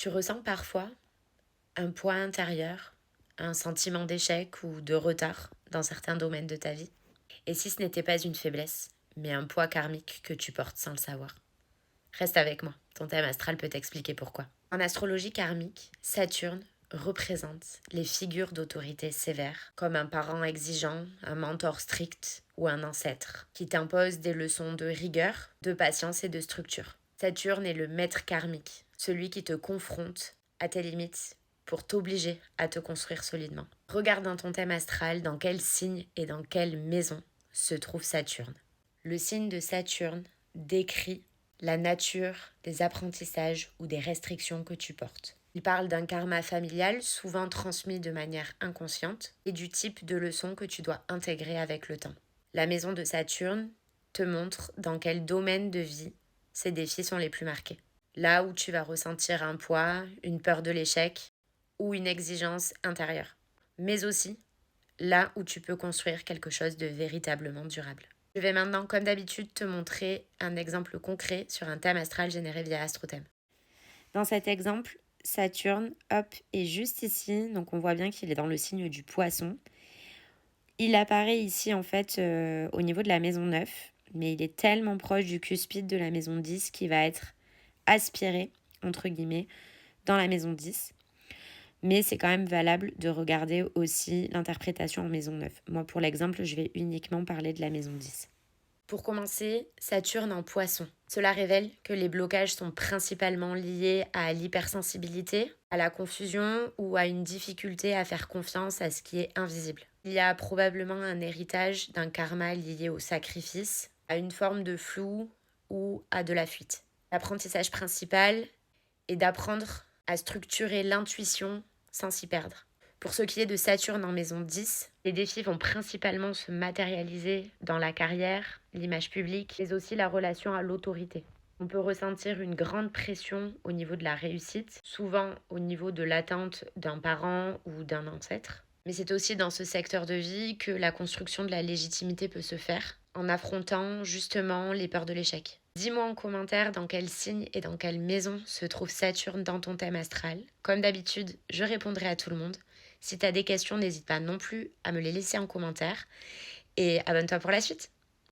Tu ressens parfois un poids intérieur, un sentiment d'échec ou de retard dans certains domaines de ta vie. Et si ce n'était pas une faiblesse, mais un poids karmique que tu portes sans le savoir? Reste avec moi, ton thème astral peut t'expliquer pourquoi. En astrologie karmique, Saturne représente les figures d'autorité sévères, comme un parent exigeant, un mentor strict ou un ancêtre, qui t'impose des leçons de rigueur, de patience et de structure. Saturne est le maître karmique, celui qui te confronte à tes limites pour t'obliger à te construire solidement. Regarde dans ton thème astral dans quel signe et dans quelle maison se trouve Saturne. Le signe de Saturne décrit la nature des apprentissages ou des restrictions que tu portes. Il parle d'un karma familial souvent transmis de manière inconsciente et du type de leçons que tu dois intégrer avec le temps. La maison de Saturne te montre dans quel domaine de vie ces défis sont les plus marqués. Là où tu vas ressentir un poids, une peur de l'échec ou une exigence intérieure. Mais aussi là où tu peux construire quelque chose de véritablement durable. Je vais maintenant, comme d'habitude, te montrer un exemple concret sur un thème astral généré via AstroThème. Dans cet exemple, Saturne, est juste ici, donc on voit bien qu'il est dans le signe du Poisson. Il apparaît ici, en fait, au niveau de la maison 9, mais il est tellement proche du cuspide de la maison 10 qu'il va être aspiré, entre guillemets, dans la maison 10. Mais c'est quand même valable de regarder aussi l'interprétation en maison 9. Moi, pour l'exemple, je vais uniquement parler de la maison 10. Pour commencer, Saturne en Poisson. Cela révèle que les blocages sont principalement liés à l'hypersensibilité, à la confusion ou à une difficulté à faire confiance à ce qui est invisible. Il y a probablement un héritage d'un karma lié au sacrifice, à une forme de flou ou à de la fuite. L'apprentissage principal est d'apprendre à structurer l'intuition sans s'y perdre. Pour ce qui est de Saturne en maison 10, les défis vont principalement se matérialiser dans la carrière, l'image publique, mais aussi la relation à l'autorité. On peut ressentir une grande pression au niveau de la réussite, souvent au niveau de l'attente d'un parent ou d'un ancêtre. Mais c'est aussi dans ce secteur de vie que la construction de la légitimité peut se faire, en affrontant justement les peurs de l'échec. Dis-moi en commentaire dans quel signe et dans quelle maison se trouve Saturne dans ton thème astral. Comme d'habitude, je répondrai à tout le monde. Si tu as des questions, n'hésite pas non plus à me les laisser en commentaire. Et abonne-toi pour la suite.